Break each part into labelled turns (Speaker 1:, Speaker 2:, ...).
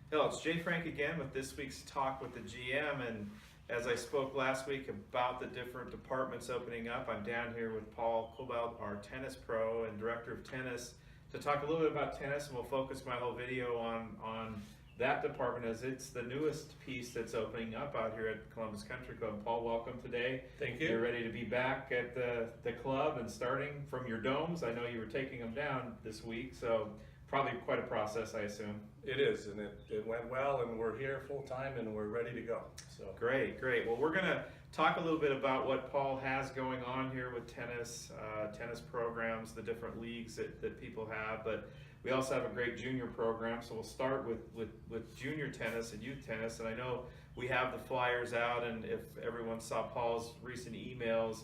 Speaker 1: Hello, it's Jay Frank again with this week's Talk with the GM. And as I spoke last week about the different departments opening up, I'm down here with Paul Kobelt, our tennis pro and director of tennis, to talk a little bit about tennis. And we'll focus my whole video on that department as it's the newest piece that's opening up out here at Columbus Country Club. Paul, welcome today.
Speaker 2: Thank you.
Speaker 1: You're ready to be back at the club and starting from your domes. I know you were taking them down this week, so probably quite a process, I assume.
Speaker 2: It is, and it went well, and we're here full time, and we're ready to go. So
Speaker 1: Great. Well, we're going to talk a little bit about what Paul has going on here with tennis, tennis programs, the different leagues that people have, but we also have a great junior program, so we'll start with junior tennis and youth tennis. And I know we have the flyers out, and if everyone saw Paul's recent emails,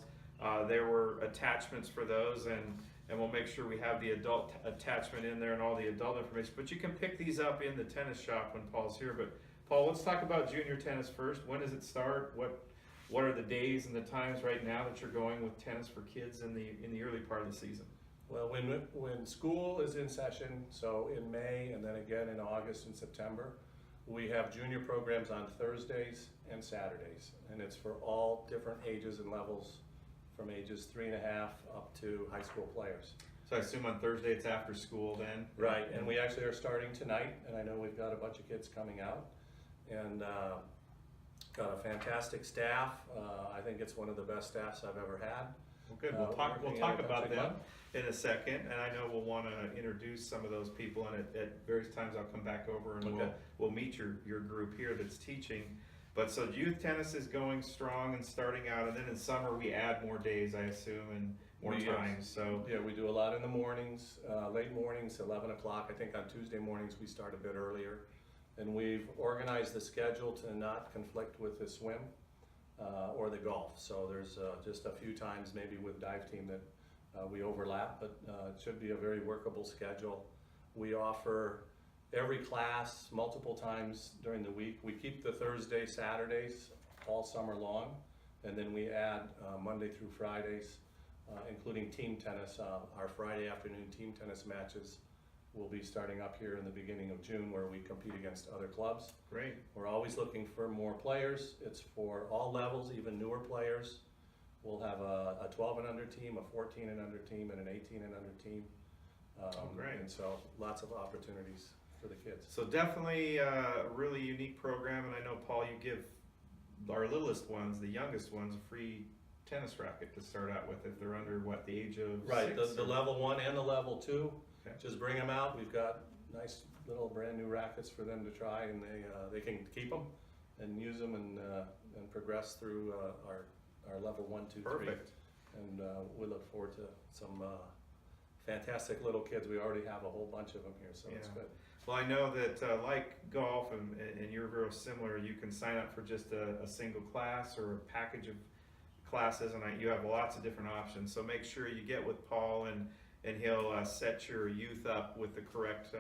Speaker 1: there were attachments for those, and we'll make sure we have the adult attachment in there and all the adult information. But you can pick these up in the tennis shop when Paul's here. But Paul, let's talk about junior tennis first. When does it start? What are the days and the times right now that you're going with tennis for kids in the early part of the season?
Speaker 2: well, when school is in session, so in May and then again in August and September, we have junior programs on Thursdays and Saturdays, and it's for all different ages and levels, from ages 3.5 up to high school players.
Speaker 1: So I assume on Thursday it's after school then?
Speaker 2: Right, and we actually are starting tonight, and I know we've got a bunch of kids coming out, and got a fantastic staff. I think it's one of the best staffs I've ever had.
Speaker 1: Well, good. We'll
Speaker 2: Working
Speaker 1: talk
Speaker 2: at a
Speaker 1: about
Speaker 2: country
Speaker 1: them
Speaker 2: club.
Speaker 1: in a second, and I know we'll want to introduce some of those people, and at various times I'll come back over and
Speaker 2: Okay.
Speaker 1: we'll meet your group here that's teaching. But so youth tennis is going strong and starting out, and then in summer we add more days, I assume, and more
Speaker 2: Yes.
Speaker 1: times. So
Speaker 2: Yeah, we do a lot in the mornings, late mornings, 11 o'clock. I think on Tuesday mornings we start a bit earlier. And we've organized the schedule to not conflict with the swim or the golf. So there's just a few times maybe with dive team that we overlap, but it should be a very workable schedule. We offer every class multiple times during the week. We keep the Thursday, Saturdays all summer long, and then we add Monday through Fridays, including team tennis. Our Friday afternoon team tennis matches will be starting up here in the beginning of June, where we compete against other clubs.
Speaker 1: great.
Speaker 2: We're always looking for more players. It's for all levels, even newer players. We'll have a 12 and under team, a 14 and under team, and an 18 and under team.
Speaker 1: Great.
Speaker 2: And so lots of opportunities for the kids.
Speaker 1: So definitely a really unique program, and I know, Paul, you give our littlest ones, the youngest ones, a free tennis racket to start out with if they're under the age of
Speaker 2: Right,
Speaker 1: 6
Speaker 2: the
Speaker 1: or-
Speaker 2: level 1 and the level 2.
Speaker 1: Okay.
Speaker 2: Just bring them out. We've got nice little brand new rackets for them to try, and they can keep them and use them and progress through our level 1, 2, 3.
Speaker 1: Perfect.
Speaker 2: And we look forward to some fantastic little kids. We already have a whole bunch of them here, so it's
Speaker 1: Yeah.
Speaker 2: good.
Speaker 1: Well, I know that like golf and you're very similar, you can sign up for just a single class or a package of classes, and you have lots of different options. So make sure you get with Paul, and he'll set your youth up with the correct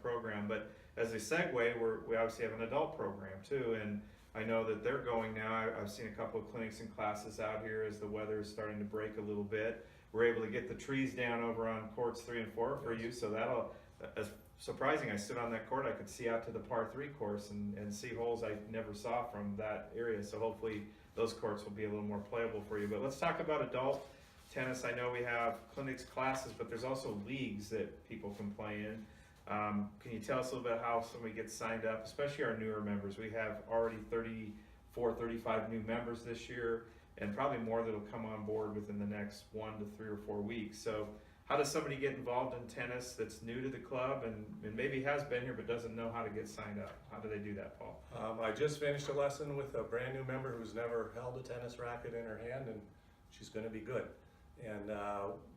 Speaker 1: program. But as a segue, we obviously have an adult program too, and I know that they're going now. I've seen a couple of clinics and classes out here as the weather is starting to break a little bit. We're able to get the trees down over on courts 3 and 4 for you, so that'll, as surprising, I stood on that court, I could see out to the par 3 course and see holes I never saw from that area, so hopefully those courts will be a little more playable for you. But let's talk about adult tennis. I know we have clinics, classes, but there's also leagues that people can play in. Can you tell us a little bit how somebody gets signed up, especially our newer members? We have already 34, 35 new members this year, and probably more that'll come on board within the next 1 to 3 or 4 weeks. So how does somebody get involved in tennis that's new to the club and maybe has been here but doesn't know how to get signed up? How do they do that, Paul?
Speaker 2: I just finished a lesson with a brand new member who's never held a tennis racket in her hand, and she's going to be good. And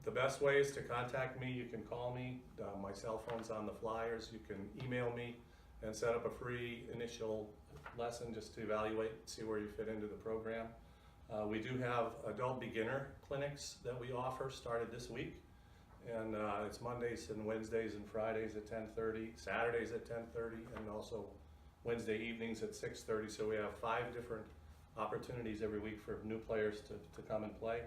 Speaker 2: the best way is to contact me. You can call me. My cell phone's on the flyers. You can email me and set up a free initial lesson just to evaluate, see where you fit into the program. We do have adult beginner clinics that we offer, started this week. And it's Mondays and Wednesdays and Fridays at 10:30, Saturdays at 10:30, and also Wednesday evenings at 6:30. So we have 5 different opportunities every week for new players to come and play.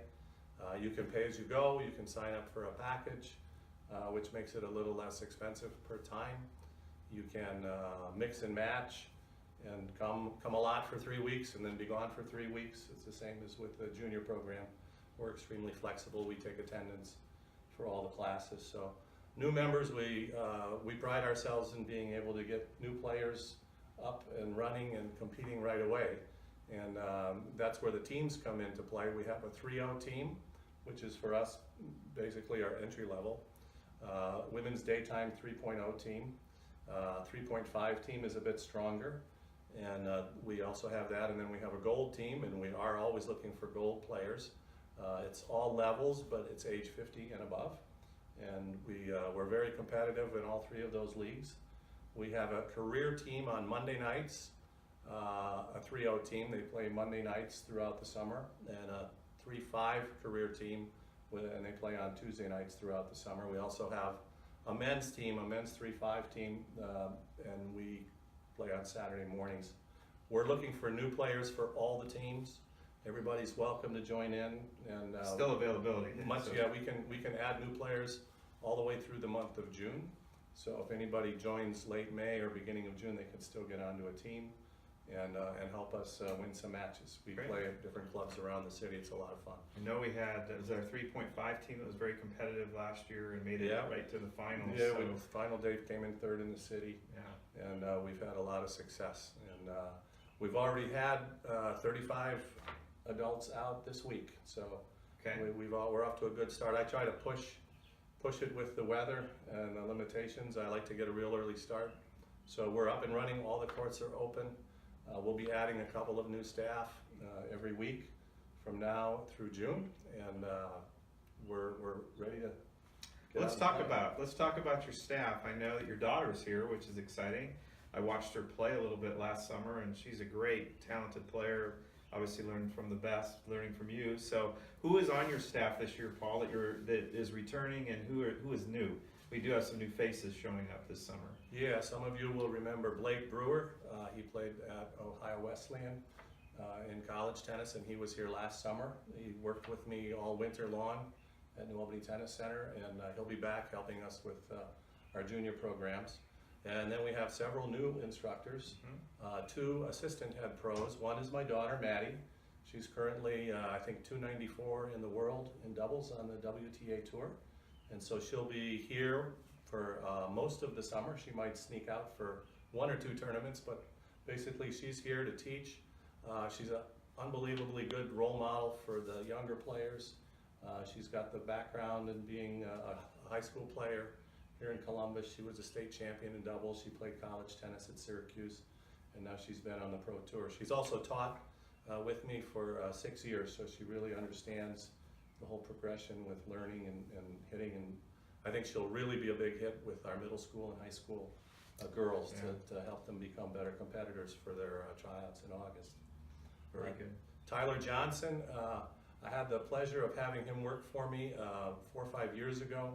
Speaker 2: You can pay as you go. You can sign up for a package, which makes it a little less expensive per time. You can mix and match and come a lot for 3 weeks and then be gone for 3 weeks. It's the same as with the junior program. We're extremely flexible. We take attendance for all the classes. So new members, we pride ourselves in being able to get new players up and running and competing right away. And that's where the teams come into play. We have a 3-0 team, which is for us basically our entry level. Women's daytime 3.0 team. 3.5 team is a bit stronger. And we also have that, and then we have a gold team, and we are always looking for gold players. It's all levels, but it's age 50 and above. And we're very competitive in all 3 of those leagues. We have a career team on Monday nights, a 3-0 team. They play Monday nights throughout the summer, and a 3-5 career team, and they play on Tuesday nights throughout the summer. We also have a men's team, a men's 3-5 team, and we play on Saturday mornings. We're looking for new players for all the teams. Everybody's welcome to join in, and
Speaker 1: Still availability.
Speaker 2: yeah, we can add new players all the way through the month of June. So if anybody joins late May or beginning of June, they can still get onto a team and help us win some matches. We
Speaker 1: Great.
Speaker 2: play at different clubs around the city. It's a lot of fun.
Speaker 1: I know we had, it was our 3.5 team that was very competitive last year and made it
Speaker 2: Yeah.
Speaker 1: right to the finals.
Speaker 2: Yeah,
Speaker 1: so,
Speaker 2: final date came in 3rd in the city,
Speaker 1: yeah.
Speaker 2: and we've had a lot of success. And we've already had 35 adults out this week, so
Speaker 1: Okay.
Speaker 2: we're off to a good start. I try to push it with the weather and the limitations. I like to get a real early start. So we're up and running. All the courts are open. We'll be adding a couple of new staff every week from now through June, and we're ready to get
Speaker 1: Let's
Speaker 2: out and
Speaker 1: talk about your staff. I know that your daughter's here, which is exciting. I watched her play a little bit last summer, and she's a great, talented player. Obviously, learned from the best, learning from you. So, who is on your staff this year, Paul? That is returning, and who is new? We do have some new faces showing up this summer.
Speaker 2: Yeah, some of you will remember Blake Brewer. He played at Ohio Wesleyan in college tennis, and he was here last summer. He worked with me all winter long at New Albany Tennis Center, and he'll be back helping us with our junior programs. And then we have several new instructors, 2 assistant head pros. One is my daughter, Maddie. She's currently, I think, 294 in the world in doubles on the WTA Tour. And so she'll be here for most of the summer. She might sneak out for 1 or 2 tournaments, but basically she's here to teach. She's an unbelievably good role model for the younger players. She's got the background in being a high school player here in Columbus. She was a state champion in doubles. She played college tennis at Syracuse, and now she's been on the pro tour. She's also taught with me for 6 years, so she really understands the whole progression with learning and hitting, and I think she'll really be a big hit with our middle school and high school girls to help them become better competitors for their tryouts in August.
Speaker 1: Very good.
Speaker 2: Tyler Johnson, I had the pleasure of having him work for me 4 or 5 years ago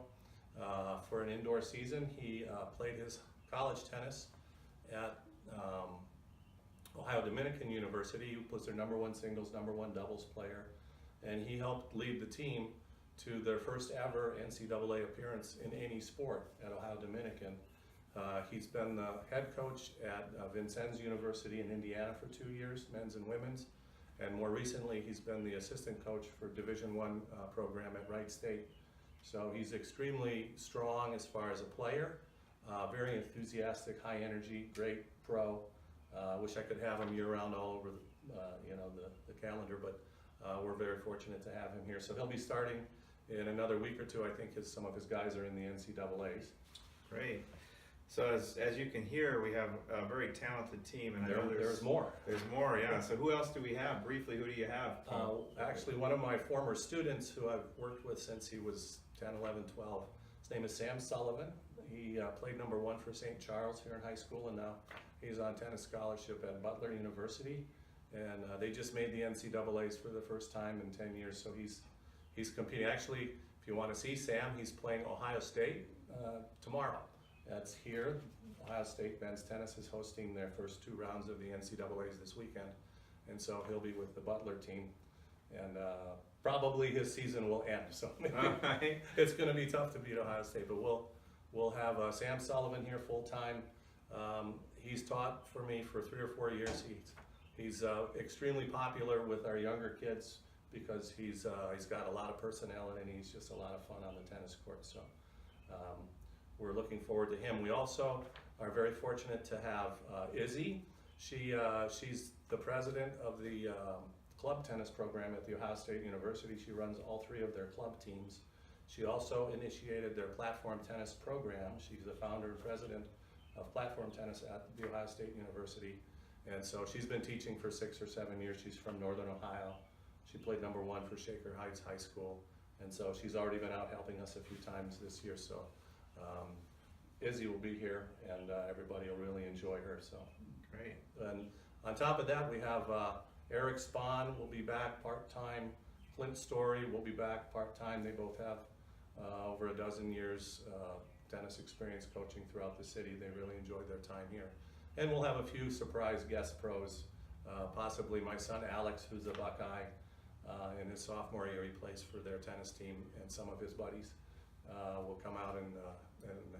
Speaker 2: for an indoor season. He played his college tennis at Ohio Dominican University. He was their #1 singles, #1 doubles player, and he helped lead the team to their first ever NCAA appearance in any sport at Ohio Dominican. He's been the head coach at Vincennes University in Indiana for 2 years, men's and women's, and more recently he's been the assistant coach for Division I program at Wright State. So he's extremely strong as far as a player, very enthusiastic, high energy, great pro. Wish I could have him year-round all over the calendar, but we're very fortunate to have him here. So he'll be starting in another week or 2. I think some of his guys are in the NCAAs.
Speaker 1: Great. So as you can hear, we have a very talented team, and I know
Speaker 2: There's more.
Speaker 1: There's more, yeah. So who else do we have? Briefly, who do you have?
Speaker 2: Actually, one of my former students who I've worked with since he was 10, 11, 12, his name is Sam Sullivan. He played #1 for St. Charles here in high school, and now he's on tennis scholarship at Butler University. And they just made the NCAAs for the first time in 10 years, so he's competing. Actually, if you want to see Sam, he's playing Ohio State tomorrow. That's here. Ohio State men's tennis is hosting their first 2 rounds of the NCAAs this weekend, and so he'll be with the Butler team, and probably his season will end. So maybe it's going to be tough to beat Ohio State, but we'll have Sam Sullivan here full time. He's taught for me for 3 or 4 years. He's extremely popular with our younger kids because he's got a lot of personality and he's just a lot of fun on the tennis court. So we're looking forward to him. We also are very fortunate to have Izzy. She's the president of the club tennis program at The Ohio State University. She runs all 3 of their club teams. She also initiated their platform tennis program. She's the founder and president of platform tennis at The Ohio State University. And so she's been teaching for 6 or 7 years. She's from Northern Ohio. She played #1 for Shaker Heights High School. And so she's already been out helping us a few times this year. So Izzy will be here and everybody will really enjoy her. So
Speaker 1: Great.
Speaker 2: and on top of that, we have Eric Spahn will be back part-time. Clint Story will be back part-time. They both have over a dozen years tennis experience coaching throughout the city. They really enjoyed their time here. And we'll have a few surprise guest pros, possibly my son Alex, who's a Buckeye. In his sophomore year, he plays for their tennis team, and some of his buddies will come out and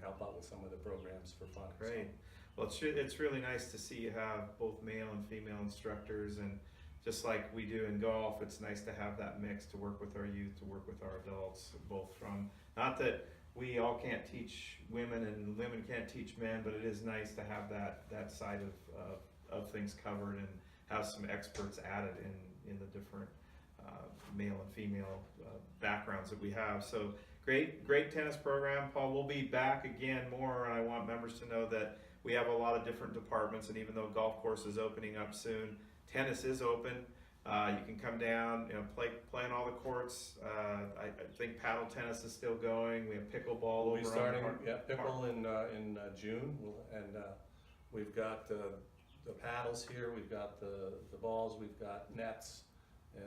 Speaker 2: help out with some of the programs for fun.
Speaker 1: Great. Well, it's really nice to see you have both male and female instructors, and just like we do in golf, it's nice to have that mix to work with our youth, to work with our adults, both from, not that we all can't teach women and women can't teach men, but it is nice to have that side of things covered and have some experts added in the different male and female backgrounds that we have. So great tennis program. Paul, we'll be back again more, and I want members to know that we have a lot of different departments, and even though golf course is opening up soon, tennis is open. You can come down, play on all the courts. I think paddle tennis is still going. We have pickleball
Speaker 2: We'll
Speaker 1: over
Speaker 2: be starting,
Speaker 1: on
Speaker 2: pickle in June, and we've got the paddles here, we've got the balls, we've got nets,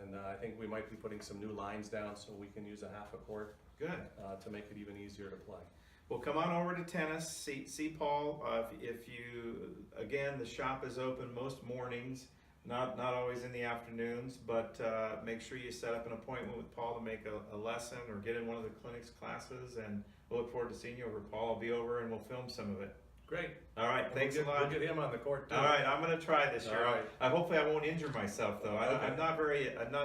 Speaker 2: and I think we might be putting some new lines down so we can use a half a court.
Speaker 1: Good.
Speaker 2: To make it even easier to play.
Speaker 1: Well, come on over to tennis, see Paul. If you, again, the shop is open most mornings, not always in the afternoons, but make sure you set up an appointment with Paul to make a lesson or get in one of the clinics classes, and we'll look forward to seeing you over. Paul, I'll be over and we'll film some of it.
Speaker 2: Great.
Speaker 1: All right, thanks a lot.
Speaker 2: We'll get him on the court too.
Speaker 1: All right, I'm going to try this year.
Speaker 2: All right.
Speaker 1: Hopefully I won't injure myself though.
Speaker 2: Okay.
Speaker 1: I'm not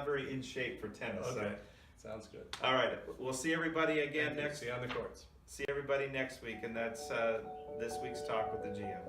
Speaker 1: very in shape for tennis.
Speaker 2: Okay, sounds good.
Speaker 1: All right, we'll see everybody again next.
Speaker 2: See you on the courts.
Speaker 1: See everybody next week, and that's this week's talk with the GM.